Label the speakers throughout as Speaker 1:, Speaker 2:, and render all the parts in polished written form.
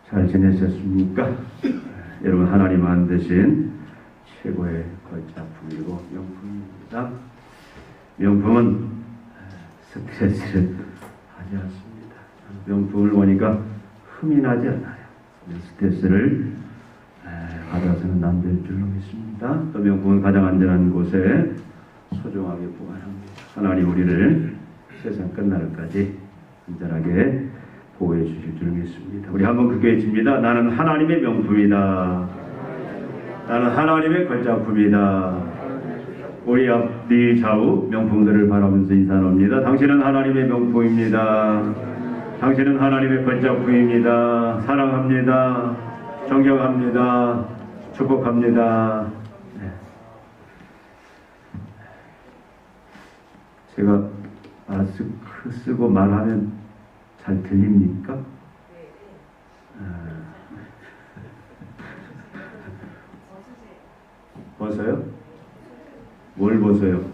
Speaker 1: 잘 지내셨습니까? 여러분, 하나님 만드신 최고의 걸작품이고 명품입니다. 명품은 스트레스를 하지 않습니다. 명품을 보니까 흠이 나지 않아요. 스트레스를 받아서는 안 될 줄로 믿습니다. 또 명품은 가장 안전한 곳에 소중하게 보관합니다. 하나님 우리를 세상 끝날까지 안전하게 보호해 주실 줄 믿습니다. 우리 한번 그렇게 외칩니다. 나는 하나님의 명품이다. 나는 하나님의 걸작품이다. 우리 앞뒤 좌우 명품들을 바라보면서 인사 나눕니다. 당신은 하나님의 명품입니다. 당신은 하나님의 걸작품입니다. 사랑합니다. 존경합니다. 축복합니다. 네. 제가 마스크 쓰고 말하면 잘 들립니까? 벗어요? 뭘 벗어요?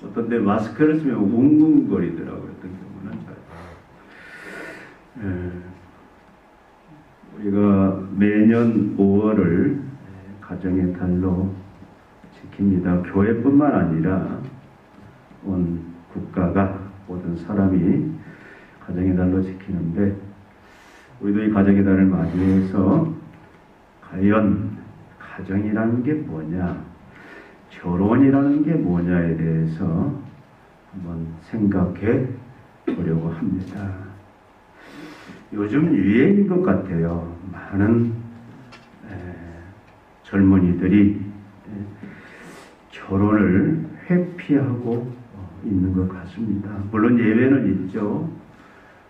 Speaker 1: 어떤 데 마스크를 쓰면 웅웅거리더라고요. 어떤 경우는 우리가 매년 5월을 가정의 달로 지킵니다. 교회뿐만 아니라 온 국가가 모든 사람이 가정의 달로 지키는데 우리도 이 가정의 달을 맞이해서 과연 가정이라는 게 뭐냐, 결혼이라는 게 뭐냐에 대해서 한번 생각해 보려고 합니다. 요즘 유행인 것 같아요. 많은 젊은이들이 결혼을 회피하고 있는 것 같습니다. 물론 예외는 있죠.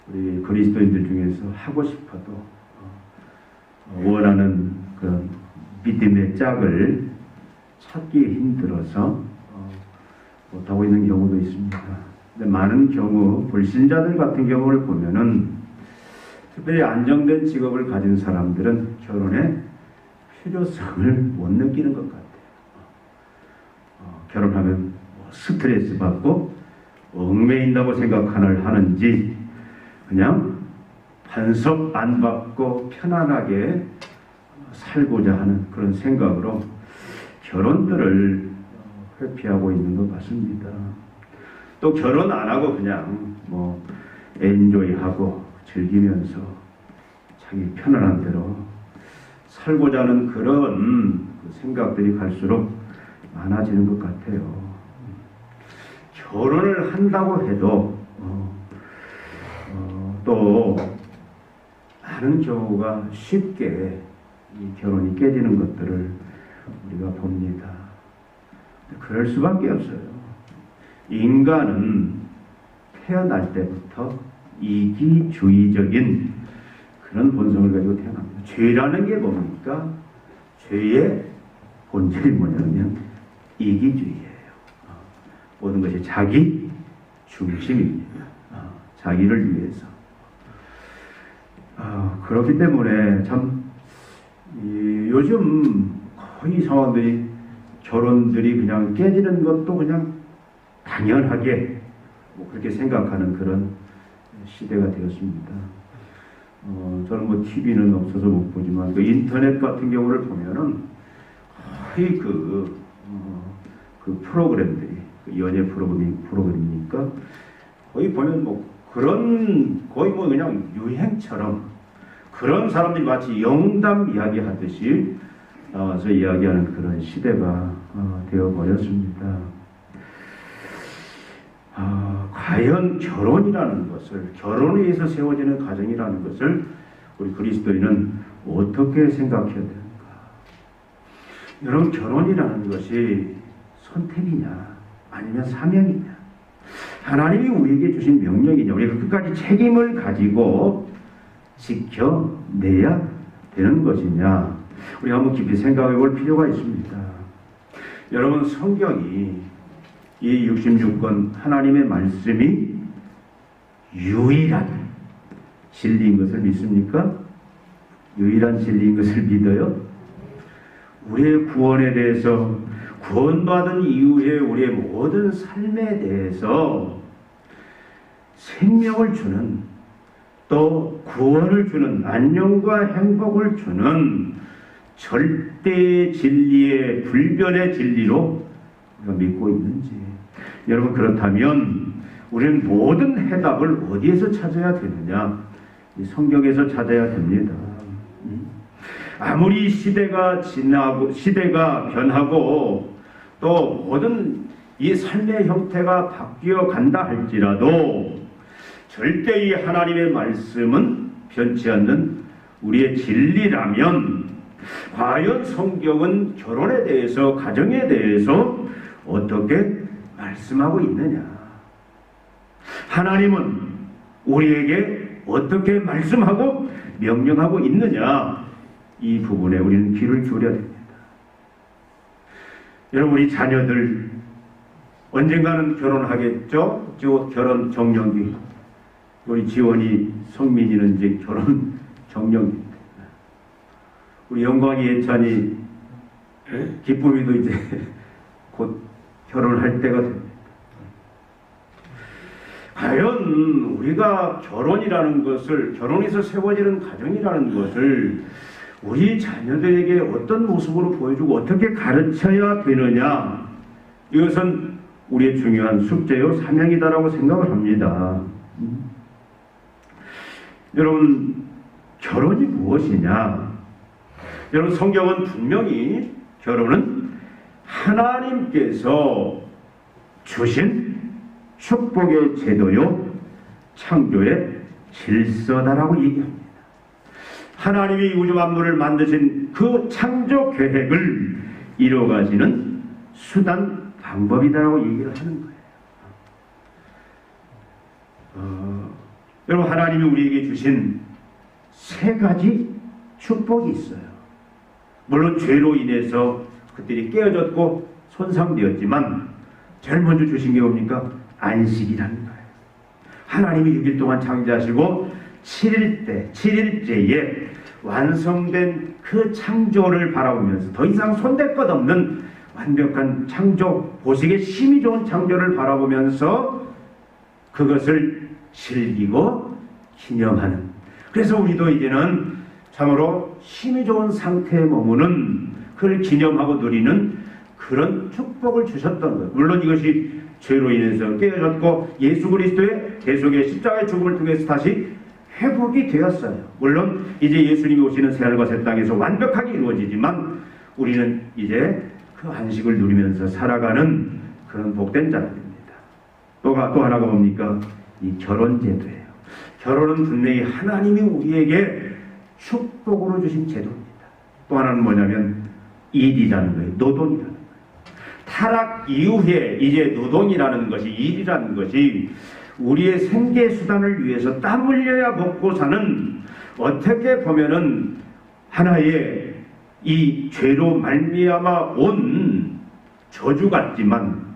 Speaker 1: 우리 그리스도인들 중에서 하고 싶어도 원하는 그 믿음의 짝을 찾기 힘들어서 못하고 있는 경우도 있습니다. 근데 많은 경우 불신자들 같은 경우를 보면은 특별히 안정된 직업을 가진 사람들은 결혼의 필요성을 못 느끼는 것 같아요. 결혼하면 스트레스 받고 얽매인다고 하는지 그냥 반석 안 받고 편안하게 살고자 하는 그런 생각으로 결혼들을 회피하고 있는 것 같습니다. 또 결혼 안 하고 그냥 엔조이하고 즐기면서 자기 편안한 대로 살고자 하는 그런 생각들이 갈수록 많아지는 것 같아요. 결혼을 한다고 해도 또 많은 경우가 쉽게 이 결혼이 깨지는 것들을 우리가 봅니다. 그럴 수밖에 없어요. 인간은 태어날 때부터 이기주의적인 그런 본성을 가지고 태어납니다. 죄라는 게 뭡니까? 죄의 본질이 뭐냐면 이기주의예요. 모든 것이 자기 중심입니다. 자기를 위해서. 그렇기 때문에 참 요즘 거의 상황들이 결혼들이 그냥 깨지는 것도 그냥 당연하게 그렇게 생각하는 그런 시대가 되었습니다. 저는 TV는 없어서 못 보지만 그 인터넷 같은 경우를 보면은 거의 그 프로그램들이 연예 프로그램이니까 거의 보면 그런 거의 그냥 유행처럼 그런 사람들이 마치 영담 이야기 하듯이 나와서 이야기하는 그런 시대가 되어버렸습니다. 과연 결혼이라는 것을, 결혼에 의해서 세워지는 가정이라는 것을 우리 그리스도인은 어떻게 생각해야 되는가? 여러분, 결혼이라는 것이 선택이냐 아니면 사명이냐, 하나님이 우리에게 주신 명령이냐, 우리가 끝까지 책임을 가지고 지켜내야 되는 것이냐, 우리 한번 깊이 생각해 볼 필요가 있습니다. 여러분, 성경이 이 66권 하나님의 말씀이 유일한 진리인 것을 믿습니까? 유일한 진리인 것을 믿어요? 우리의 구원에 대해서, 구원받은 이후에 우리의 모든 삶에 대해서 생명을 주는, 또 구원을 주는, 안녕과 행복을 주는 절대 진리의 불변의 진리로 우리가 믿고 있는지. 여러분, 그렇다면 우리는 모든 해답을 어디에서 찾아야 되느냐? 이 성경에서 찾아야 됩니다. 아무리 시대가 지나고 시대가 변하고 또 모든 이 삶의 형태가 바뀌어 간다 할지라도 절대 이 하나님의 말씀은 변치 않는 우리의 진리라면, 과연 성경은 결혼에 대해서, 가정에 대해서 어떻게 말씀하고 있느냐? 하나님은 우리에게 어떻게 말씀하고 명령하고 있느냐? 이 부분에 우리는 귀를 기울여야 됩니다. 여러분, 우리 자녀들 언젠가는 결혼하겠죠? 결혼 정년기. 우리 지원이, 성민이는 이제 결혼 정년기입니다. 우리 영광이, 예찬이, 기쁨이도 이제 곧 결혼할 때가 됩니다. 과연 우리가 결혼이라는 것을, 결혼해서 세워지는 가정이라는 것을 우리 자녀들에게 어떤 모습으로 보여주고 어떻게 가르쳐야 되느냐, 이것은 우리의 중요한 숙제요 사명이다라고 생각을 합니다. 여러분, 결혼이 무엇이냐? 여러분, 성경은 분명히 결혼은 하나님께서 주신 축복의 제도요 창조의 질서다라고 얘기합니다. 하나님이 우주 만물을 만드신 그 창조 계획을 이루어가시는 수단, 방법이다라고 얘기를 하는 거예요. 여러분, 하나님이 우리에게 주신 세 가지 축복이 있어요. 물론 죄로 인해서 그들이 깨어졌고 손상되었지만 제일 먼저 주신 게 뭡니까? 안식이라는 거예요. 하나님이 6일 동안 창조하시고 7일째에 완성된 그 창조를 바라보면서 더 이상 손댈 것 없는 완벽한 창조, 보시기에 심히 좋은 창조를 바라보면서 그것을 즐기고 기념하는, 그래서 우리도 이제는 참으로 심히 좋은 상태에 머무는, 그걸 기념하고 누리는 그런 축복을 주셨던 거예요. 물론 이것이 죄로 인해서 깨어졌고 예수 그리스도의 계속의 십자가의 죽음을 통해서 다시 회복이 되었어요. 물론 이제 예수님이 오시는 새하늘과 새 땅에서 완벽하게 이루어지지만 우리는 이제 그 안식을 누리면서 살아가는 그런 복된 자들입니다. 또 하나가 뭡니까? 이 결혼제도예요. 결혼은 분명히 하나님이 우리에게 축복으로 주신 제도입니다. 또 하나는 뭐냐면 일이라는 거예요. 노동이라는 거예요. 타락 이후에 이제 노동이라는 것이, 일이라는 것이 우리의 생계수단을 위해서 땀 흘려야 먹고 사는, 어떻게 보면은 하나의 이 죄로 말미암아 온 저주 같지만,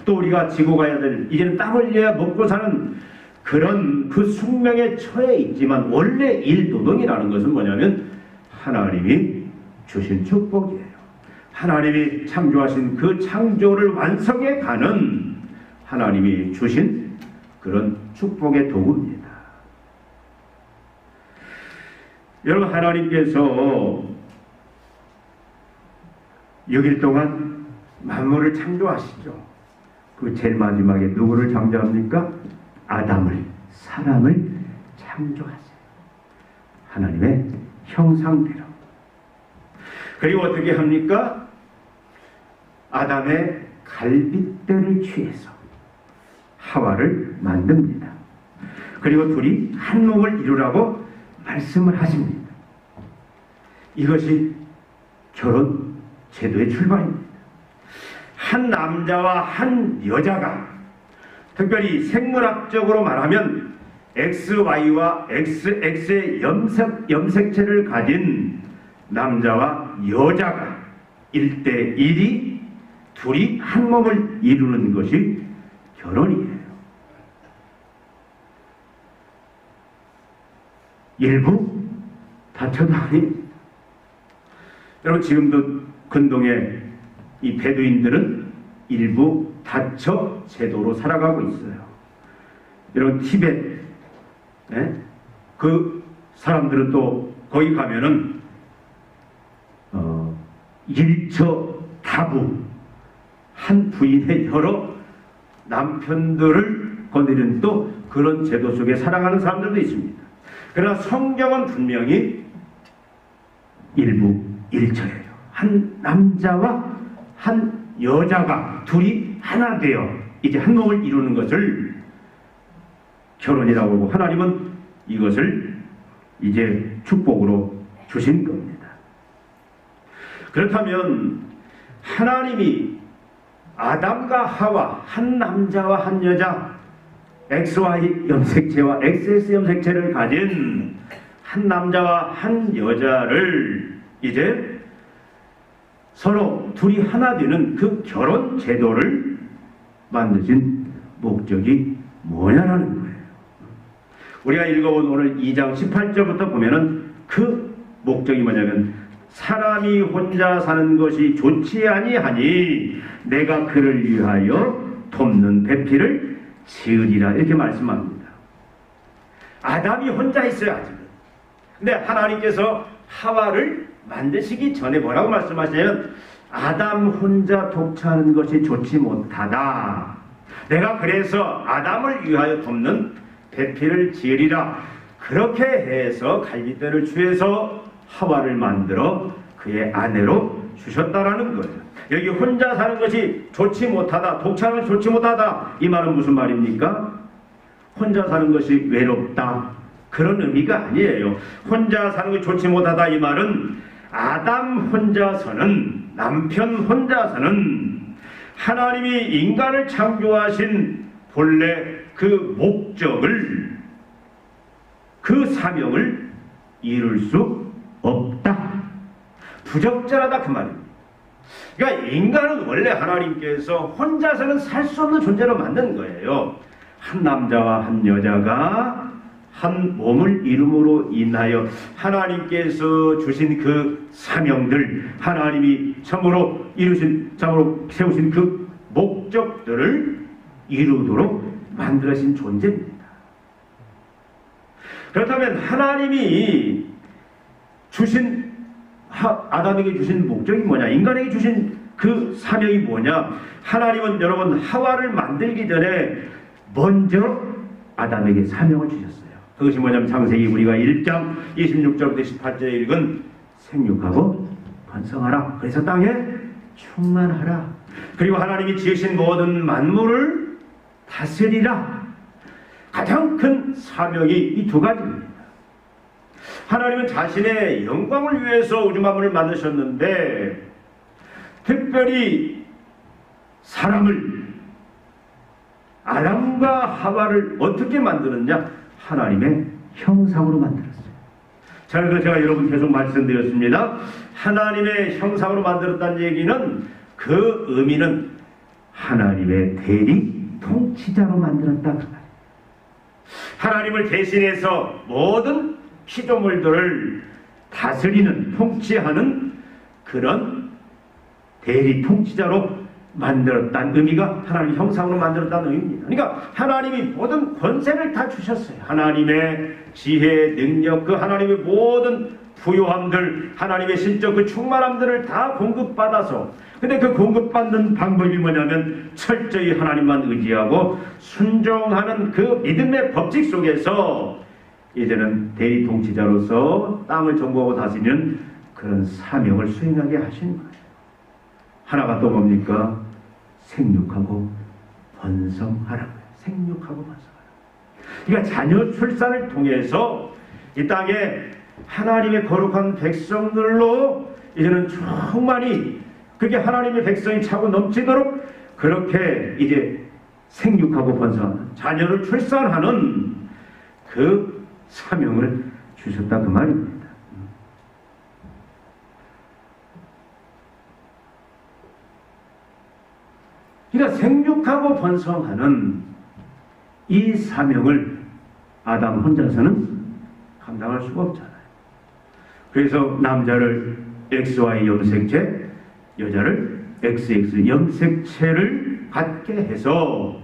Speaker 1: 또 우리가 지고 가야 될, 이제는 땀 흘려야 먹고 사는 그런 그 숙명에 처해 있지만, 원래 일 노동이라는 것은 뭐냐면 하나님이 주신 축복이에요. 하나님이 창조하신 그 창조를 완성해 가는 하나님이 주신 그런 축복의 도구입니다. 여러분, 하나님께서 6일 동안 만물을 창조하시죠. 그 제일 마지막에 누구를 창조합니까? 아담을, 사람을 창조하세요. 하나님의 형상대로. 그리고 어떻게 합니까? 아담의 갈빗대를 취해서 하와를 만듭니다. 그리고 둘이 한 몸을 이루라고 말씀을 하십니다. 이것이 결혼 제도의 출발입니다. 한 남자와 한 여자가, 특별히 생물학적으로 말하면 XY와 XX의 염색체를 가진 남자와 여자가 1대1이 둘이 한 몸을 이루는 것이 결혼이에요. 일부 다쳐도 아닙니다. 여러분, 지금도 근동에 이 베두인들은 일부 다처 제도로 살아가고 있어요. 이런 티벳, 그 사람들은 또 거기 가면은 일처 다부, 한 부인의 여러 남편들을 거느리는 또 그런 제도 속에 살아가는 사람들도 있습니다. 그러나 성경은 분명히 일부 일처예요. 한 남자와 한 여자가 둘이 하나 되어 이제 한 몸을 이루는 것을 결혼이라고 하고, 하나님은 이것을 이제 축복으로 주신 겁니다. 그렇다면 하나님이 아담과 하와, 한 남자와 한 여자, XY 염색체와 XX 염색체를 가진 한 남자와 한 여자를 이제 서로 둘이 하나 되는 그 결혼 제도를 만드신 목적이 뭐냐라는 거예요. 우리가 읽어본 오늘 2장 18절부터 보면은 그 목적이 뭐냐면, 사람이 혼자 사는 것이 좋지 아니하니 내가 그를 위하여 돕는 배필을 지으리라, 이렇게 말씀합니다. 아담이 혼자 있어요, 아직은. 근데 하나님께서 하와를 만드시기 전에 뭐라고 말씀하시냐면, 아담 혼자 독차하는 것이 좋지 못하다. 내가 그래서 아담을 위하여 돕는 배필을 지으리라. 그렇게 해서 갈빗대를 취해서 하와를 만들어 그의 아내로 주셨다라는 거예요. 여기 혼자 사는 것이 좋지 못하다, 독차는 좋지 못하다, 이 말은 무슨 말입니까? 혼자 사는 것이 외롭다, 그런 의미가 아니에요. 혼자 사는 것이 좋지 못하다, 이 말은 아담 혼자서는, 남편 혼자서는 하나님이 인간을 창조하신 본래 그 목적을, 그 사명을 이룰 수 없다, 부적절하다, 그 말입니다. 그러니까 인간은 원래 하나님께서 혼자서는 살 수 없는 존재로 만든 거예요. 한 남자와 한 여자가 한 몸을 이름으로 인하여 하나님께서 주신 그 사명들, 하나님이 참으로 세우신 그 목적들을 이루도록 만들어진 존재입니다. 그렇다면 하나님이 주신, 아담에게 주신 목적이 뭐냐, 인간에게 주신 그 사명이 뭐냐. 하나님은 여러분 하와를 만들기 전에 먼저 아담에게 사명을 주셨어요. 그것이 뭐냐면 창세기 우리가 1장 26절부터 18절에 읽은 생육하고 번성하라, 그래서 땅에 충만하라, 그리고 하나님이 지으신 모든 만물을 다스리라. 가장 큰 사명이 이 두 가지입니다. 하나님은 자신의 영광을 위해서 우주 만물을 만드셨는데, 특별히 사람을, 아담과 하와를 어떻게 만드느냐? 하나님의 형상으로 만들었어요. 그래서 제가 여러분 계속 말씀드렸습니다. 하나님의 형상으로 만들었다는 얘기는, 그 의미는 하나님의 대리 통치자로 만들었다, 그 말이에요. 하나님을 대신해서 모든 피조물들을 다스리는, 통치하는 그런 대리 통치자로 만들었다는 의미가 하나님 형상으로 만들었다는 의미입니다. 그러니까 하나님이 모든 권세를 다 주셨어요. 하나님의 지혜, 능력, 그 하나님의 모든 부요함들, 하나님의 신적 그 충만함들을 다 공급받아서, 근데 그 공급받는 방법이 뭐냐면 철저히 하나님만 의지하고 순종하는 그 믿음의 법칙 속에서 이제는 대리 통치자로서 땅을 정복하고 다스리는 그런 사명을 수행하게 하신 거예요. 하나가 또 뭡니까? 생육하고 번성하라고요. 생육하고 번성하라. 그러니까 자녀 출산을 통해서 이 땅에 하나님의 거룩한 백성들로 이제는 충만히, 그게 하나님의 백성이 차고 넘치도록 그렇게 이제 생육하고 번성하는, 자녀를 출산하는 그 사명을 주셨다, 그 말입니다. 그러니까 생육하고 번성하는 이 사명을 아담 혼자서는 감당할 수가 없잖아요. 그래서 남자를 XY 염색체, 여자를 XX 염색체를 갖게 해서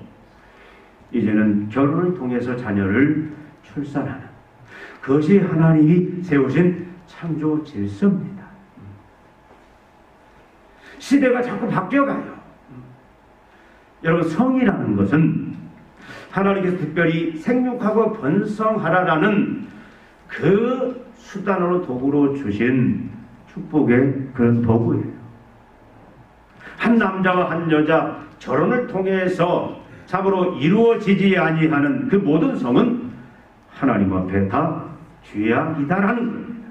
Speaker 1: 이제는 결혼을 통해서 자녀를 출산하는 그것이 하나님이 세우신 창조 질서입니다. 시대가 자꾸 바뀌어가요. 여러분, 성이라는 것은 하나님께서 특별히 생육하고 번성하라라는 그 수단으로 도구로 주신 축복의 그런 도구예요. 한 남자와 한 여자 결혼을 통해서 참으로 이루어지지 아니하는 그 모든 성은 하나님 앞에 다 죄악이다라는 겁니다.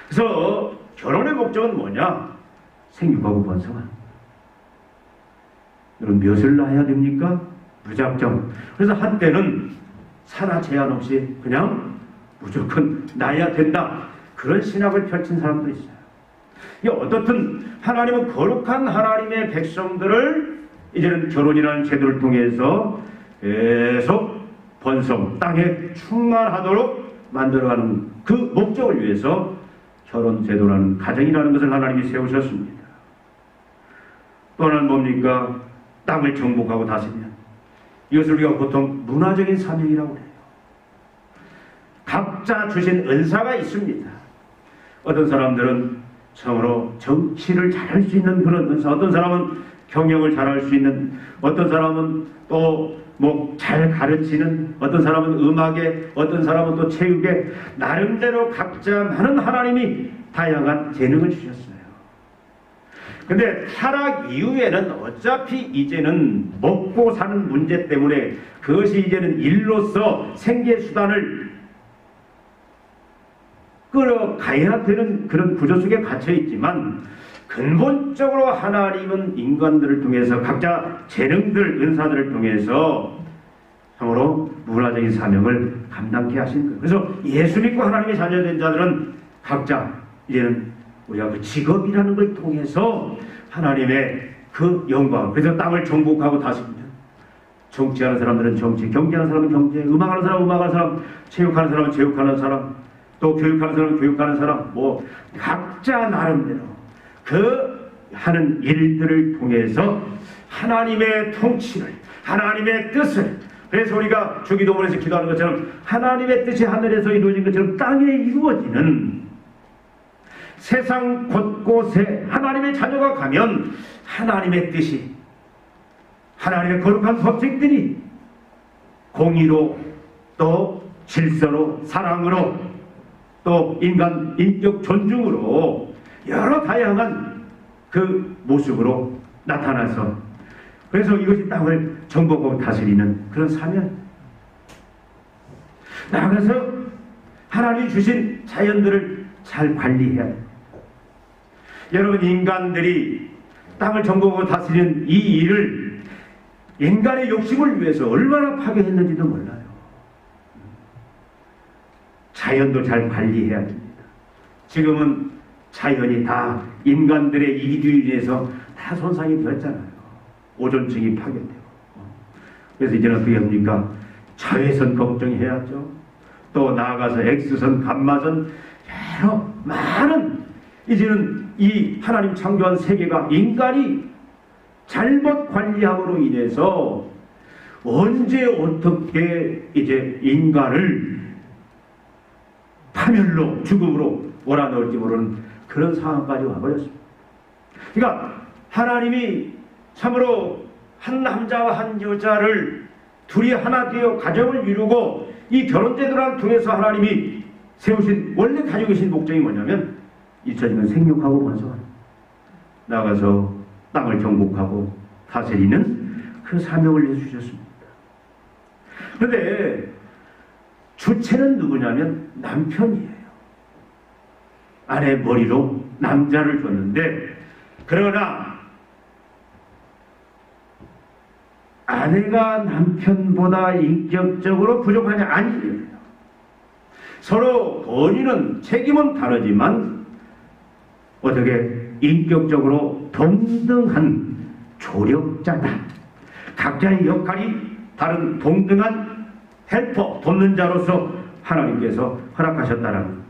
Speaker 1: 그래서 결혼의 목적은 뭐냐? 생육하고 번성하는. 여러분, 몇을 낳아야 됩니까? 무작정. 그래서 한때는 산하 제한 없이 그냥 무조건 낳아야 된다, 그런 신학을 펼친 사람도 있어요. 어떻든 하나님은 거룩한 하나님의 백성들을 이제는 결혼이라는 제도를 통해서 계속 번성, 땅에 충만하도록 만들어가는 그 목적을 위해서 결혼 제도라는 가정이라는 것을 하나님이 세우셨습니다. 또 하나는 뭡니까? 땅을 정복하고 다스리는. 이것을 우리가 보통 문화적인 사명이라고 해요. 각자 주신 은사가 있습니다. 어떤 사람들은 참으로 정치를 잘할 수 있는 그런 은사, 어떤 사람은 경영을 잘할 수 있는, 어떤 사람은 또 잘 가르치는, 어떤 사람은 음악에, 어떤 사람은 또 체육에, 나름대로 각자 많은 하나님이 다양한 재능을 주셨어요. 근데 타락 이후에는 어차피 이제는 먹고 사는 문제 때문에 그것이 이제는 일로서 생계 수단을 끌어가야 되는 그런 구조 속에 갇혀 있지만, 근본적으로 하나님은 인간들을 통해서 각자 재능들, 은사들을 통해서 참으로 문화적인 사명을 감당케 하신 거예요. 그래서 예수 믿고 하나님의 자녀된 자들은 각자 이제는 우리가 그 직업이라는 걸 통해서 하나님의 그 영광, 그래서 땅을 정복하고 다스리는, 정치하는 사람들은 정치, 경제하는 사람은 경제, 음악하는 사람은 음악하는 사람, 체육하는 사람은 체육하는 사람, 또 교육하는 사람은 교육하는 사람, 각자 나름대로 그 하는 일들을 통해서 하나님의 통치를, 하나님의 뜻을, 그래서 우리가 주기도문에서 기도하는 것처럼 하나님의 뜻이 하늘에서 이루어진 것처럼 땅에 이루어지는, 세상 곳곳에 하나님의 자녀가 가면 하나님의 뜻이, 하나님의 거룩한 법칙들이 공의로, 또 질서로, 사랑으로, 또 인간 인격 존중으로 여러 다양한 그 모습으로 나타나서, 그래서 이것이 땅을 정복하고 다스리는 그런 사명. 나아가서 하나님이 주신 자연들을 잘 관리해야 해요. 여러분, 인간들이 땅을 정복하고 다스리는 이 일을 인간의 욕심을 위해서 얼마나 파괴했는지도 몰라요. 자연도 잘 관리해야 됩니다. 지금은 자연이 다 인간들의 이기주의에 의해서 다 손상이 되었잖아요. 오존층이 파괴되고. 그래서 이제는 어떻게 합니까? 자외선 걱정해야죠. 또 나아가서 X선, 감마선, 여러 많은, 이제는 이 하나님 창조한 세계가 인간이 잘못 관리함으로 인해서 언제 어떻게 이제 인간을 파멸로, 죽음으로 몰아넣을지 모르는 그런 상황까지 와버렸습니다. 그러니까 하나님이 참으로 한 남자와 한 여자를 둘이 하나 되어 가정을 이루고 이 결혼제도를 통해서 하나님이 세우신, 원래 가지고 계신 목적이 뭐냐면 잊혀지면 생육하고 번성하는, 나가서 땅을 정복하고 다스리는 그 사명을 해주셨습니다. 그런데 주체는 누구냐면 남편이에요. 아내 머리로 남자를 줬는데, 그러나 아내가 남편보다 인격적으로 부족하냐? 아니에요. 서로 본인은 책임은 다르지만 어떻게 인격적으로 동등한 조력자다. 각자의 역할이 다른 동등한 헬퍼, 돕는 자로서 하나님께서 허락하셨다는 겁니다.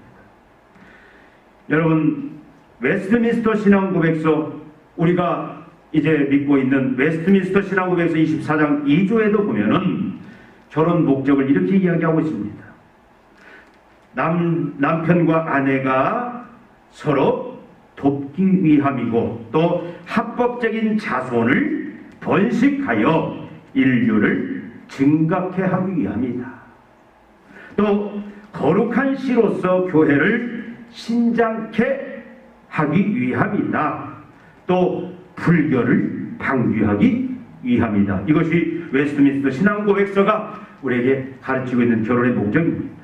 Speaker 1: 여러분, 웨스트민스터 신앙고백서 우리가 이제 믿고 있는 웨스트민스터 신앙국에서 24장 2조에도 보면은 결혼 목적을 이렇게 이야기하고 있습니다. 남편과 아내가 서로 돕기 위함이고 또 합법적인 자손을 번식하여 인류를 증각케 하기 위함이다. 또 거룩한 씨로서 교회를 신장케 하기 위함이다. 또 불교를 방귀하기 위함이다. 이것이 웨스트민스터 신앙고백서가 우리에게 가르치고 있는 결혼의 목적입니다.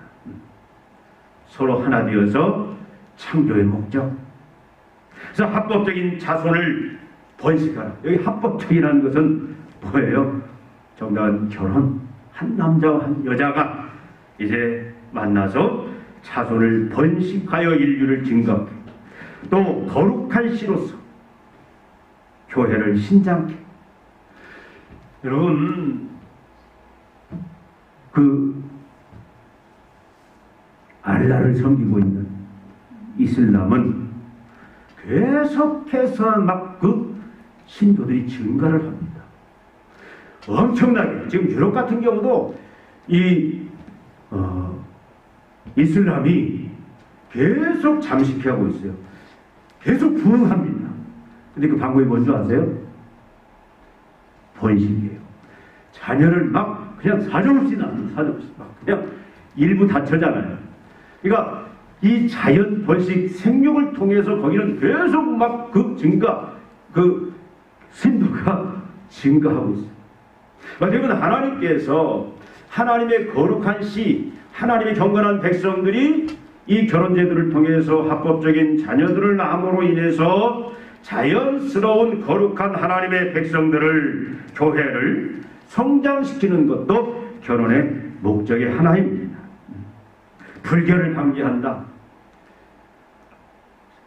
Speaker 1: 서로 하나 되어서 창조의 목적. 그래서 합법적인 자손을 번식하라. 여기 합법적이라는 것은 뭐예요? 정당한 결혼. 한 남자와 한 여자가 이제 만나서 자손을 번식하여 인류를 증거하게, 또 거룩한 씨로서 교회를 신장케. 여러분, 그 알라를 섬기고 있는 이슬람은 계속해서 막 그 신도들이 증가를 합니다. 엄청나게. 지금 유럽 같은 경우도 이슬람이 계속 잠식하고 있어요. 계속 부흥합니다. 근데 그 방법이 뭔지 아세요? 번식이에요. 자녀를 막 그냥 사정없이 낳는, 사정없이 막 그냥 일부 다처잖아요. 그러니까 이 자연 번식 생육을 통해서 거기는 계속 막 그 증가, 그 신도가 증가하고 있어요. 그러니까 하나님께서 하나님의 거룩한 씨, 하나님의 경건한 백성들이 이 결혼제도를 통해서 합법적인 자녀들을 낳음으로 인해서 자연스러운 거룩한 하나님의 백성들을, 교회를 성장시키는 것도 결혼의 목적의 하나입니다. 불교를 방지한다.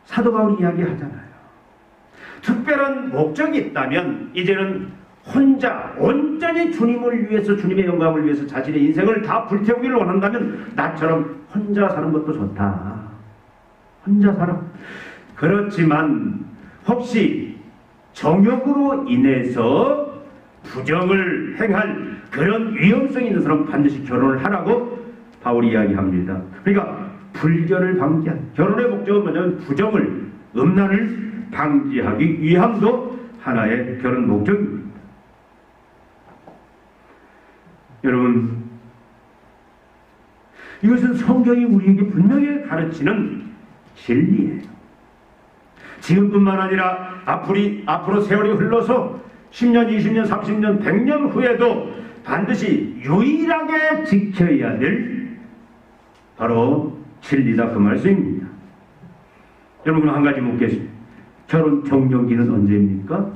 Speaker 1: 사도 바울이 이야기하잖아요. 특별한 목적이 있다면 이제는 혼자 온전히 주님을 위해서, 주님의 영광을 위해서 자신의 인생을 다 불태우기를 원한다면 나처럼 혼자 사는 것도 좋다. 혼자 살아. 그렇지만 혹시 정욕으로 인해서 부정을 행할 그런 위험성이 있는 사람은 반드시 결혼을 하라고 바울이 이야기합니다. 그러니까 불결을 방지한, 결혼의 목적은 뭐냐면 부정을, 음란을 방지하기 위함도 하나의 결혼 목적입니다. 여러분, 이것은 성경이 우리에게 분명히 가르치는 진리예요. 지금뿐만 아니라 앞으로 세월이 흘러서 10년, 20년, 30년, 100년 후에도 반드시 유일하게 지켜야 될 바로 진리다, 그 말씀입니다. 여러분, 한 가지 묻겠습니다. 결혼 정년기는 언제입니까?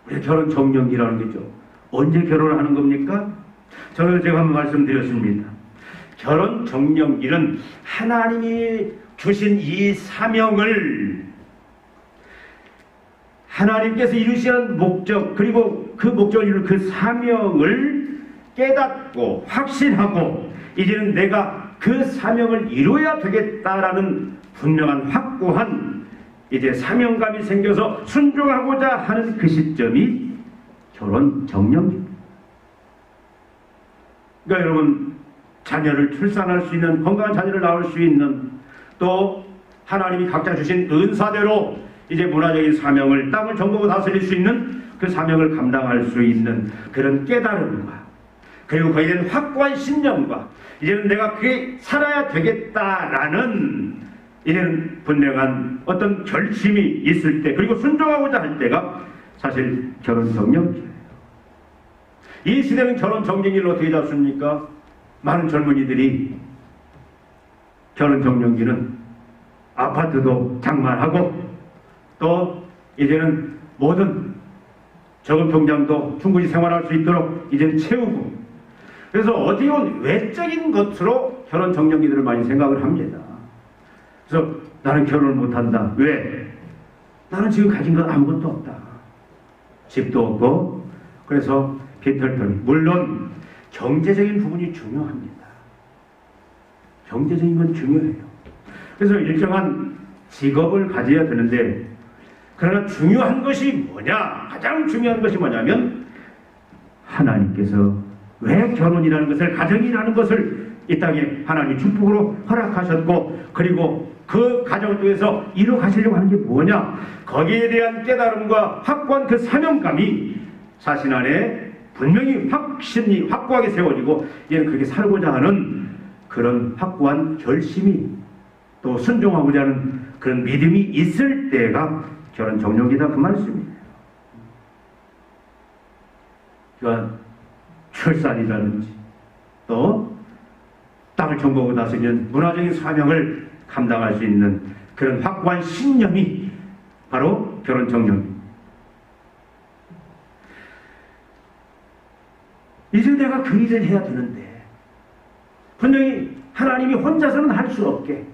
Speaker 1: 우리 결혼 정년기라는 게죠. 언제 결혼을 하는 겁니까? 저는 제가 한번 말씀드렸습니다. 결혼 정년기는 하나님이 주신 이 사명을, 하나님께서 이루시는 목적, 그리고 그 목적을 이루는 그 사명을 깨닫고 확신하고 이제는 내가 그 사명을 이루어야 되겠다라는 분명한 확고한 이제 사명감이 생겨서 순종하고자 하는 그 시점이 결혼 정년기입니다. 그러니까 여러분, 자녀를 출산할 수 있는, 건강한 자녀를 낳을 수 있는, 또 하나님이 각자 주신 은사대로 이제 문화적인 사명을, 땅을 정복하고 다스릴 수 있는 그 사명을 감당할 수 있는 그런 깨달음과, 그리고 거기에 대한 확고한 신념과, 이제는 내가 그게 살아야 되겠다라는 이제는 분명한 어떤 결심이 있을 때, 그리고 순종하고자 할 때가 사실 결혼 정년기예요. 이 시대는 결혼 정년기를 어떻게 잡습니까? 많은 젊은이들이 결혼 정년기는 아파트도 장만하고 또 이제는 모든 저금 통장도 충분히 생활할 수 있도록 이제는 채우고, 그래서 어떻게 보면 외적인 것으로 결혼 정년기들을 많이 생각을 합니다. 그래서 나는 결혼을 못한다. 왜? 나는 지금 가진 건 아무것도 없다. 집도 없고. 그래서 빈털터리. 물론 경제적인 부분이 중요합니다. 경제적인 건 중요해요. 그래서 일정한 직업을 가져야 되는데 그러나 중요한 것이 뭐냐? 가장 중요한 것이 뭐냐면 하나님께서 왜 결혼이라는 것을, 가정이라는 것을 이 땅에 하나님 축복으로 허락하셨고, 그리고 그 가정을 통해서 이루어가시려고 하는 게 뭐냐? 거기에 대한 깨달음과 확고한 그 사명감이 자신 안에 분명히 확고하게 세워지고, 얘는 그렇게 살고자 하는 그런 확고한 결심이, 또 순종하고자 하는 그런 믿음이 있을 때가 결혼 정욕이다, 그 말씀입니다. 그러니까 출산이라든지 또 땅을 정복하고 나서면 문화적인 사명을 감당할 수 있는 그런 확고한 신념이 바로 결혼 정욕입니다. 이제 내가 그 일을 해야 되는데, 분명히 하나님이 혼자서는 할 수 없게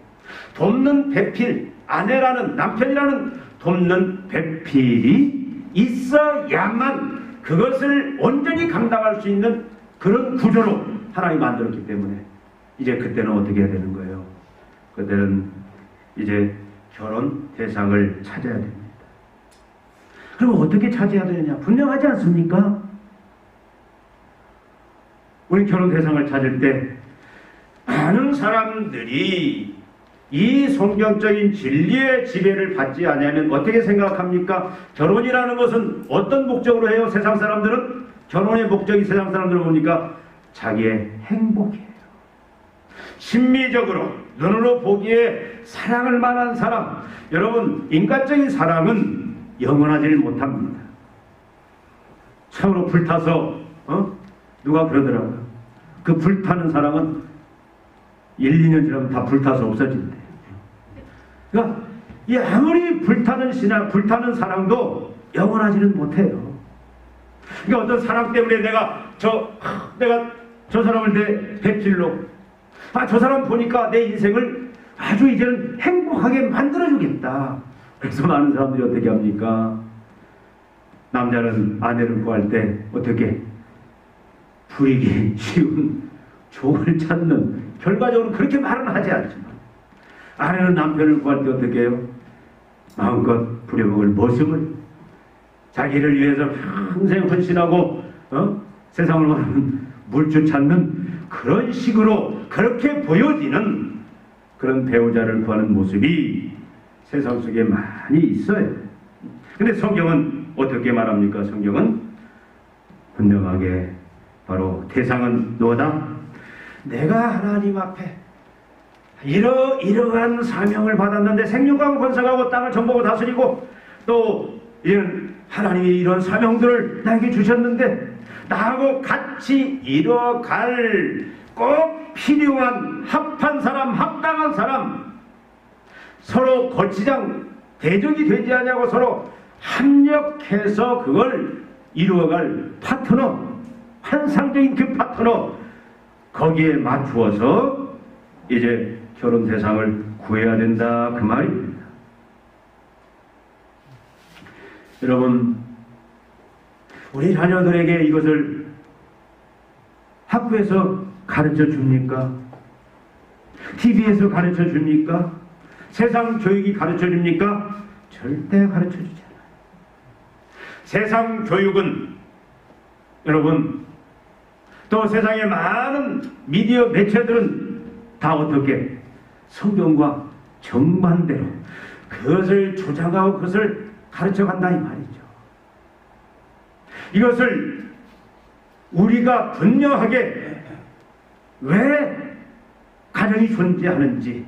Speaker 1: 돕는 배필, 아내라는, 남편이라는 돕는 배필이 있어야만 그것을 온전히 감당할 수 있는 그런 구조로 하나님이 만들었기 때문에 이제 그때는 어떻게 해야 되는 거예요? 그때는 이제 결혼 대상을 찾아야 됩니다. 그럼 어떻게 찾아야 되느냐? 분명하지 않습니까? 우리 결혼 대상을 찾을 때 많은 사람들이 이 성경적인 진리의 지배를 받지 않으면 어떻게 생각합니까? 결혼이라는 것은 어떤 목적으로 해요? 세상 사람들은 결혼의 목적이, 세상 사람들을 보니까 자기의 행복이에요. 심미적으로 눈으로 보기에 사랑을 만한 사람, 여러분, 인간적인 사랑은 영원하지 못합니다. 참으로 불타서 누가 그러더라고요. 그 불타는 사랑은 1, 2년 지나면 다 불타서 없어진대. 그러니까 이 아무리 불타는 신앙, 불타는 사랑도 영원하지는 못해요. 그러니까 어떤 사랑 때문에 내가 저 사람을 내 배필로, 저 사람 보니까 내 인생을 아주 이제는 행복하게 만들어주겠다. 그래서 많은 사람들이 어떻게 합니까? 남자는 아내를 구할 때 어떻게 부리기 쉬운 종을 찾는, 결과적으로 그렇게 말은 하지 않지만 아내는 남편을 구할 때 어떻게 해요? 마음껏 부려먹을 모습을, 자기를 위해서 평생 헌신하고 세상을 원하는 물주 찾는 그런 식으로 그렇게 보여지는 그런 배우자를 구하는 모습이 세상 속에 많이 있어요. 근데 성경은 어떻게 말합니까? 성경은 분명하게 바로 대상은 너다. 내가 하나님 앞에 이러한 사명을 받았는데, 생육하고 번성하고 땅을 정복하고 다스리고, 또 이런 하나님이 이런 사명들을 나에게 주셨는데 나하고 같이 이뤄갈 꼭 필요한 합한 사람, 합당한 사람, 서로 거치장 대적이 되지 않냐고 서로 합력해서 그걸 이루어갈 파트너, 환상적인 그 파트너, 거기에 맞추어서 이제 결혼 대상을 구해야 된다, 그 말입니다. 여러분, 우리 자녀들에게 이것을 학교에서 가르쳐 줍니까? TV에서 가르쳐 줍니까? 세상 교육이 가르쳐 줍니까? 절대 가르쳐 주지 않아요. 세상 교육은, 여러분, 또 세상의 많은 미디어 매체들은 다 어떻게 성경과 정반대로 그것을 조장하고 그것을 가르쳐 간다, 이 말이죠. 이것을 우리가 분명하게 왜 가정이 존재하는지,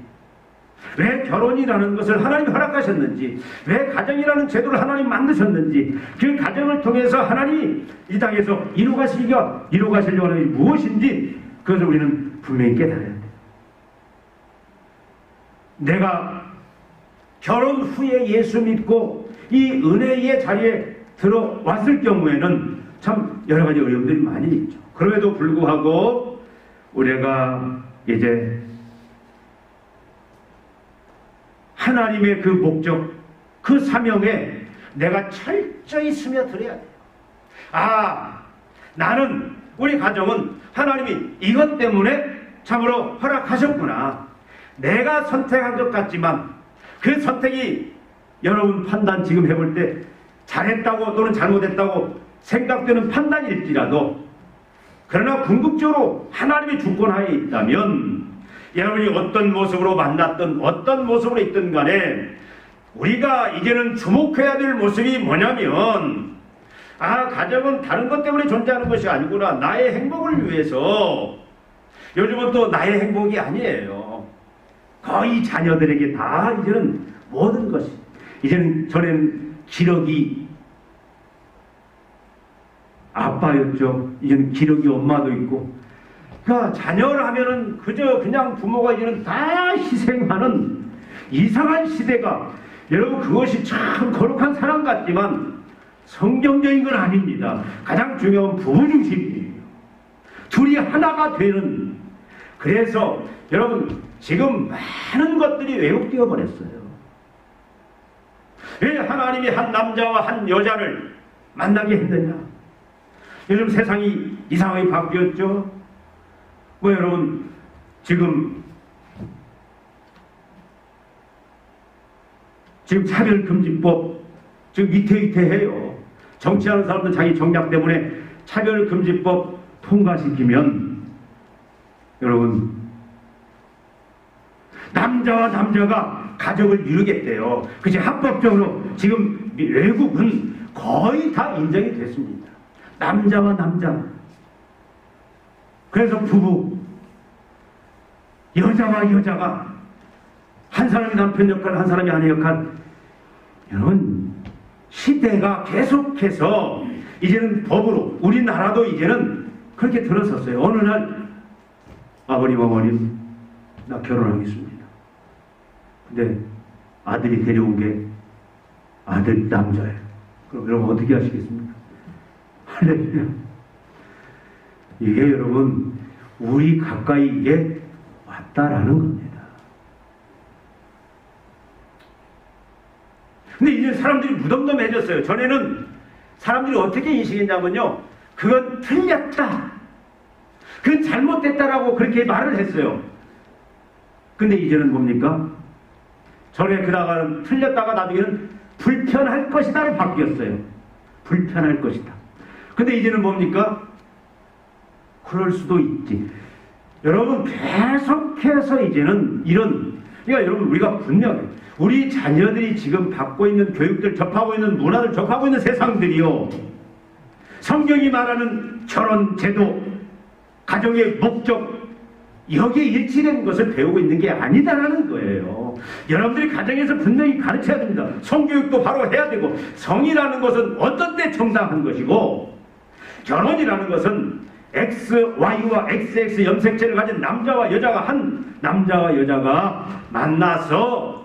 Speaker 1: 왜 결혼이라는 것을 하나님이 허락하셨는지, 왜 가정이라는 제도를 하나님이 만드셨는지, 그 가정을 통해서 하나님이 이 땅에서 이루가시려고 하는 것이 무엇인지, 그것을 우리는 분명히 깨달아야 돼요. 내가 결혼 후에 예수 믿고 이 은혜의 자리에 들어왔을 경우에는 참 여러 가지 어려움들이 많이 있죠. 그럼에도 불구하고 우리가 이제 하나님의 그 목적, 그 사명에 내가 철저히 스며들어야 돼요. 나는, 우리 가정은 하나님이 이것 때문에 참으로 허락하셨구나. 내가 선택한 것 같지만 그 선택이 여러분 판단 지금 해볼 때 잘했다고 또는 잘못했다고 생각되는 판단일지라도, 그러나 궁극적으로 하나님의 주권하에 있다면 여러분이 어떤 모습으로 만났든 어떤 모습으로 있든 간에 우리가 이제는 주목해야 될 모습이 뭐냐면, 가정은 다른 것 때문에 존재하는 것이 아니구나. 나의 행복을 위해서. 요즘은 또 나의 행복이 아니에요. 거의 자녀들에게 다 이제는 모든 것이, 이제는 전에는 기러기 아빠였죠. 이제는 기러기 엄마도 있고. 그러니까 자녀를 하면은 그저 그냥 부모가 이제는 다 희생하는 이상한 시대가, 여러분 그것이 참 거룩한 사랑 같지만 성경적인 건 아닙니다. 가장 중요한 부부 중심이에요. 둘이 하나가 되는. 그래서 여러분 지금 많은 것들이 왜곡되어 버렸어요. 왜 하나님이 한 남자와 한 여자를 만나게 했느냐? 요즘 세상이 이상하게 바뀌었죠. 여러분 지금 차별금지법 지금 위태위태해요. 정치하는 사람들 자기 정략 때문에 차별금지법 통과시키면 여러분 남자와 남자가 가족을 이루겠대요. 그치? 합법적으로 지금 외국은 거의 다 인정이 됐습니다. 남자와 남자. 그래서 부부, 여자와 여자가 한 사람이 남편 역할, 한 사람이 아내 역할. 여러분 시대가 계속해서 이제는 법으로, 우리나라도 이제는 그렇게 들어섰어요. 어느 날 아버님 어머님 나 결혼하겠습니다. 근데 아들이 데려온 게 아들 남자예요. 그럼 여러분 어떻게 하시겠습니까? 할렐루야. 이게 여러분 우리 가까이 이게 왔다라는 겁니다. 근데 이제 사람들이 무덤덤해졌어요. 전에는 사람들이 어떻게 인식했냐면요, 그건 틀렸다, 그건 잘못됐다라고 그렇게 말을 했어요. 근데 이제는 뭡니까? 전에 그다가 틀렸다가 나중에는 불편할 것이다로 바뀌었어요. 불편할 것이다. 근데 이제는 뭡니까? 그럴 수도 있지. 여러분 계속해서 이제는 그러니까 여러분 우리가 분명해. 우리 자녀들이 지금 받고 있는 교육들, 접하고 있는 문화들, 접하고 있는 세상들이요, 성경이 말하는 결혼 제도, 가정의 목적, 여기에 일치된 것을 배우고 있는 게 아니다라는 거예요. 여러분들이 가정에서 분명히 가르쳐야 됩니다. 성교육도 바로 해야 되고, 성이라는 것은 어떤 때 정당한 것이고, 결혼이라는 것은 X, Y와 XX 염색체를 가진 남자와 여자가 만나서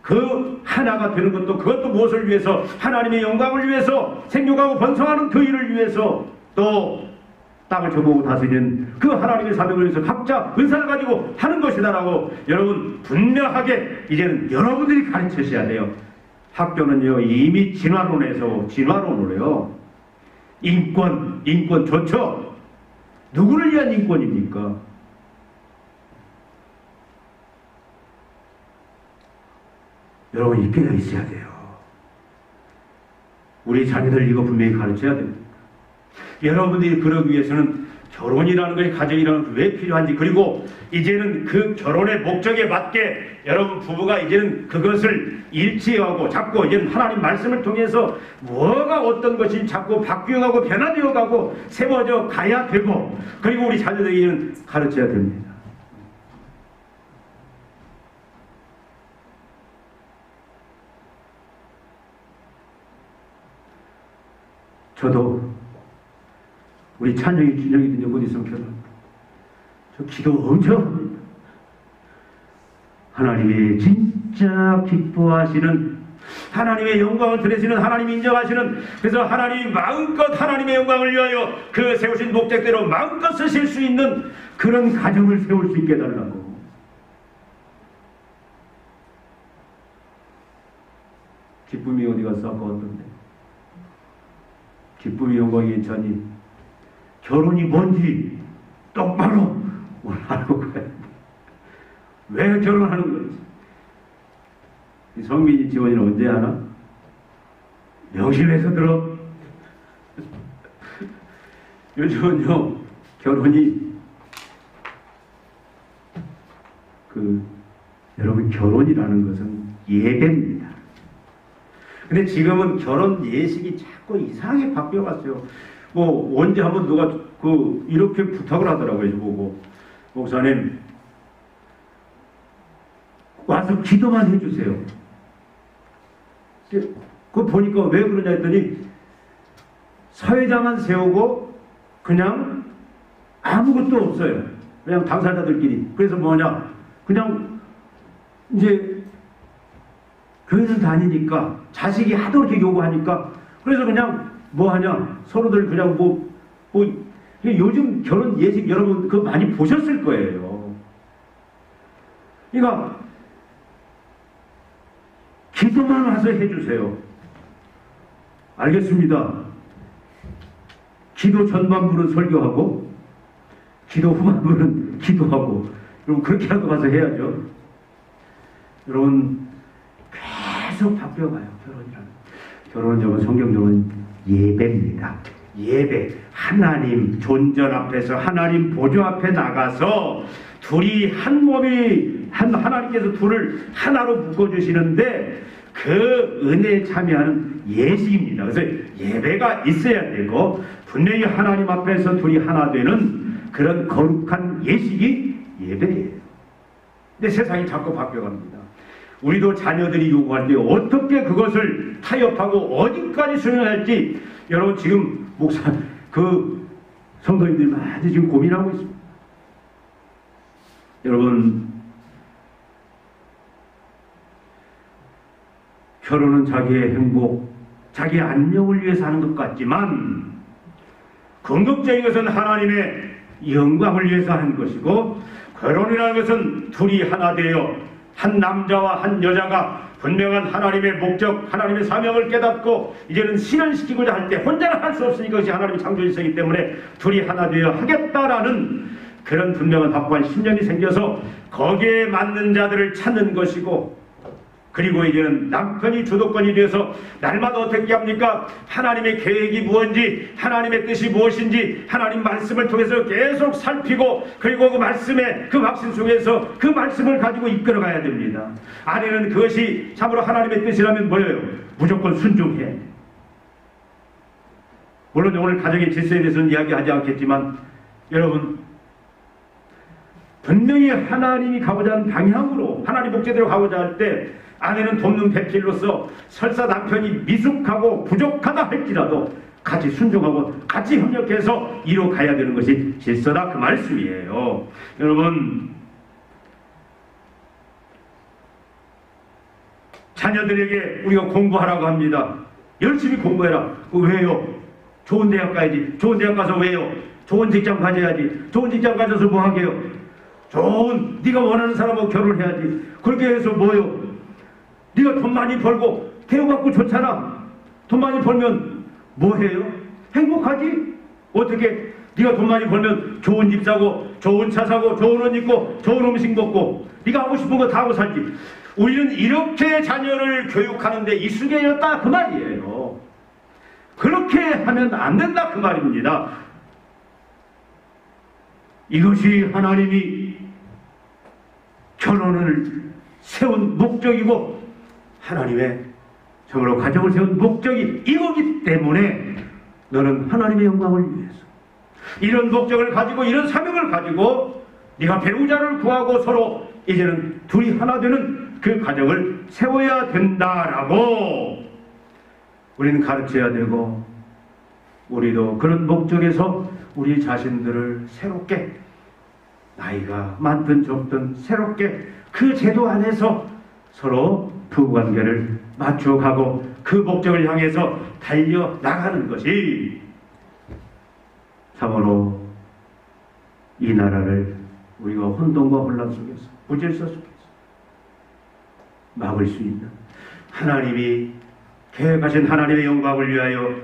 Speaker 1: 그 하나가 되는 것도, 그것도 무엇을 위해서? 하나님의 영광을 위해서, 생육하고 번성하는 그 일을 위해서, 또 땅을 저보고 다스리는 그 하나님의 사명을 위해서 각자 은사를 가지고 하는 것이다라고 여러분 분명하게 이제는 여러분들이 가르치셔야 돼요. 학교는요 이미 진화론으로요, 인권 좋죠. 누구를 위한 인권입니까? 여러분 이 깨어 있어야 돼요. 우리 자녀들 이거 분명히 가르쳐야 됩니다. 여러분들이 그러기 위해서는 결혼이라는 것이, 가정이라는 것이 왜 필요한지, 그리고 이제는 그 결혼의 목적에 맞게 여러분 부부가 이제는 그것을 일치하고 잡고, 이제는 하나님 말씀을 통해서 뭐가 어떤 것이 자꾸 바뀌어가고 변화되어 가고 세워져 가야 되고, 그리고 우리 자녀들에게는 가르쳐야 됩니다. 저도 우리 찬영이 준영이 든 여분 있으면 결혼합니다. 저 기도 엄청 합니다. 하나님의 진짜 기뻐하시는, 하나님의 영광을 드리시는, 하나님이 인정하시는, 그래서 하나님이 마음껏 하나님의 영광을 위하여 그 세우신 목적대로 마음껏 쓰실 수 있는 그런 가정을 세울 수 있게 해달라고. 기쁨이 어디 갔어? 아까 어떤데? 기쁨이 영광이 괜찮니? 결혼이 뭔지 똑바로 알고 가야 돼. 왜 결혼하는 건지. 성민이 지원이는 언제 하나? 명실에서 들어. 요즘은요, 결혼이 여러분, 결혼이라는 것은 예배입니다. 근데 지금은 결혼 예식이 자꾸 이상하게 바뀌어갔어요. 뭐 언제 한번 누가 이렇게 부탁을 하더라고요. 보고, 목사님 와서 기도만 해주세요. 그거 보니까 왜 그러냐 했더니 사회자만 세우고 그냥 아무것도 없어요. 그냥 당사자들끼리. 그래서 뭐냐, 그냥 이제 교회는 다니니까 자식이 하도 이렇게 요구하니까 그래서 그냥 뭐 하냐, 서로들 그냥 요즘 결혼 예식 여러분 그거 많이 보셨을 거예요. 그러니까 기도만 와서 해주세요. 알겠습니다. 기도 전반부는 설교하고 기도 후반부는 기도하고, 여러분 그렇게라도 가서 해야죠. 여러분 계속 바뀌어가요. 결혼은 여러분 성경적으로는 예배입니다. 예배. 하나님 존전 앞에서 하나님 보좌 앞에 나가서 둘이 한 몸이 하나님께서 둘을 하나로 묶어주시는데 그 은혜에 참여하는 예식입니다. 그래서 예배가 있어야 되고 분명히 하나님 앞에서 둘이 하나 되는 그런 거룩한 예식이 예배예요. 근데 세상이 자꾸 바뀌어갑니다. 우리도 자녀들이 요구할 때 어떻게 그것을 타협하고 어디까지 수용할지 여러분 지금 성도님들 많이 지금 고민하고 있습니다. 여러분, 결혼은 자기의 행복, 자기의 안녕을 위해서 하는 것 같지만 궁극적인 것은 하나님의 영광을 위해서 하는 것이고, 결혼이라는 것은 둘이 하나 되어 한 남자와 한 여자가 분명한 하나님의 목적, 하나님의 사명을 깨닫고 이제는 실현시키고자 할 때 혼자는 할 수 없으니까 그것이 하나님의 창조일성이기 때문에 둘이 하나 되어 하겠다라는 그런 분명한 확고한 신념이 생겨서 거기에 맞는 자들을 찾는 것이고, 그리고 이제는 남편이 주도권이 되어서 날마다 어떻게 합니까? 하나님의 계획이 무엇인지, 하나님의 뜻이 무엇인지 하나님 말씀을 통해서 계속 살피고, 그리고 그 말씀의 그 확신 속에서 그 말씀을 가지고 이끌어가야 됩니다. 아내는 그것이 참으로 하나님의 뜻이라면 뭐예요? 무조건 순종해. 물론 오늘 가정의 질서에 대해서는 이야기하지 않겠지만 여러분, 분명히 하나님이 가고자 하는 방향으로 하나님 목적대로 가고자 할 때 아내는 돕는 배필로서 설사 남편이 미숙하고 부족하다 할지라도 같이 순종하고 같이 협력해서 이뤄가야 되는 것이 질서다, 그 말씀이에요. 여러분, 자녀들에게 우리가 공부하라고 합니다. 열심히 공부해라. 왜요? 좋은 대학 가야지. 좋은 대학 가서 왜요? 좋은 직장 가져야지. 좋은 직장 가져서 뭐 하게요? 네가 원하는 사람하고 결혼해야지. 그렇게 해서 뭐요? 네가 돈 많이 벌고 대우받고 좋잖아. 돈 많이 벌면 뭐 해요? 행복하지? 어떻게? 네가 돈 많이 벌면 좋은 집 사고 좋은 차 사고 좋은 옷 입고 좋은 음식 먹고 네가 하고 싶은 거 다 하고 살지. 우리는 이렇게 자녀를 교육하는데 익숙해졌다 그 말이에요. 그렇게 하면 안 된다 그 말입니다. 이것이 하나님이 결혼을 세운 목적이고 하나님의 정으로 가정을 세운 목적이 이거기 때문에 너는 하나님의 영광을 위해서 이런 목적을 가지고 이런 사명을 가지고 네가 배우자를 구하고 서로 이제는 둘이 하나 되는 그 가정을 세워야 된다라고 우리는 가르쳐야 되고, 우리도 그런 목적에서 우리 자신들을 새롭게 나이가 많든 적든 새롭게 그 제도 안에서 서로 부부관계를 맞춰가고 그 목적을 향해서 달려나가는 것이 참으로 이 나라를 우리가 혼돈과 혼란 속에서 부질서 속에서 막을 수 있는 하나님이 계획하신 하나님의 영광을 위하여,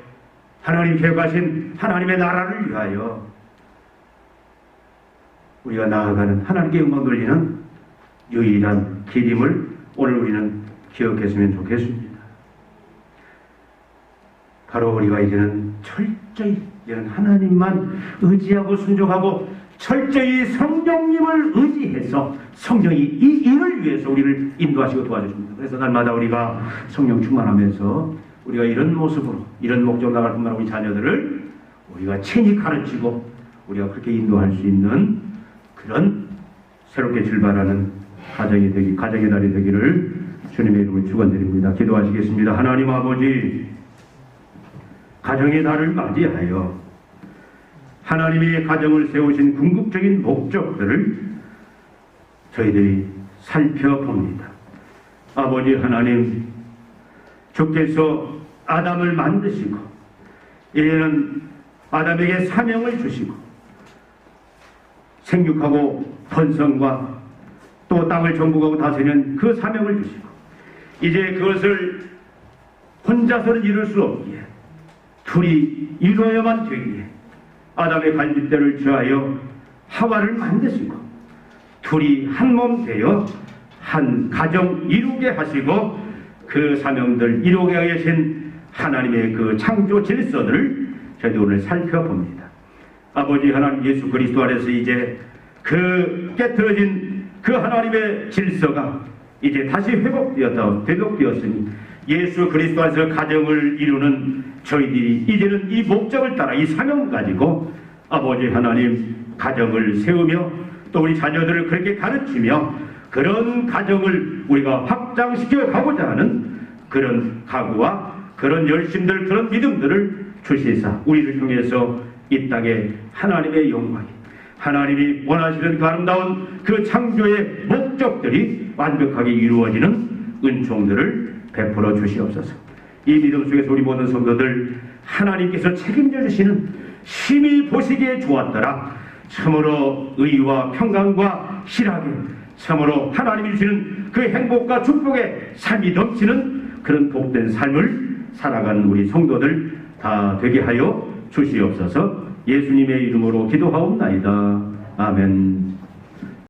Speaker 1: 하나님 계획하신 하나님의 나라를 위하여 우리가 나아가는 하나님께 영광 돌리는 유일한 길임을 오늘 우리는 기억했으면 좋겠습니다. 바로 우리가 이제는 철저히 이제는 하나님만 의지하고 순종하고 철저히 성령님을 의지해서 성령이 이 일을 위해서 우리를 인도하시고 도와주십니다. 그래서 날마다 우리가 성령 충만하면서 우리가 이런 모습으로 이런 목적으로 나갈 뿐만 아니라 우리 자녀들을 우리가 친히 가르치고 우리가 그렇게 인도할 수 있는 그런 새롭게 출발하는 가정의 날이 되기를 주님의 이름으로 축원드립니다. 기도하시겠습니다. 하나님 아버지, 가정의 날을 맞이하여 하나님의 가정을 세우신 궁극적인 목적들을 저희들이 살펴봅니다. 아버지 하나님, 주께서 아담을 만드시고 이제는 아담에게 사명을 주시고 생육하고 번성과 또 땅을 정복하고 다스리는 그 사명을 주시고 이제 그것을 혼자서는 이룰 수 없기에 둘이 이루어야만 되기에 아담의 갈빗대를 취하여 하와를 만드시고 둘이 한 몸 되어 한 가정 이루게 하시고 그 사명들 이루게 하신 하나님의 그 창조 질서들을 저희도 오늘 살펴봅니다. 아버지 하나님 예수 그리스도 안에서 이제 그 깨트려진 그 하나님의 질서가 이제 다시 회복되었으니 예수 그리스도 안에서 가정을 이루는 저희들이 이제는 이 목적을 따라 이 사명 가지고 아버지 하나님 가정을 세우며 또 우리 자녀들을 그렇게 가르치며 그런 가정을 우리가 확장시켜 가고자 하는 그런 각오와 그런 열심들 그런 믿음들을 주시사 우리를 통해서 이 땅에 하나님의 영광이 하나님이 원하시는 그 아름다운 그 창조의 목적들이 완벽하게 이루어지는 은총들을 베풀어 주시옵소서. 이 믿음 속에서 우리 모든 성도들 하나님께서 책임져 주시는 심히 보시기에 좋았더라. 참으로 의와 평강과 희락에 참으로 하나님이 주시는 그 행복과 축복의 삶이 넘치는 그런 복된 삶을 살아가는 우리 성도들 다 되게 하여 주시옵소서. 예수님의 이름으로 기도하옵나이다. 아멘.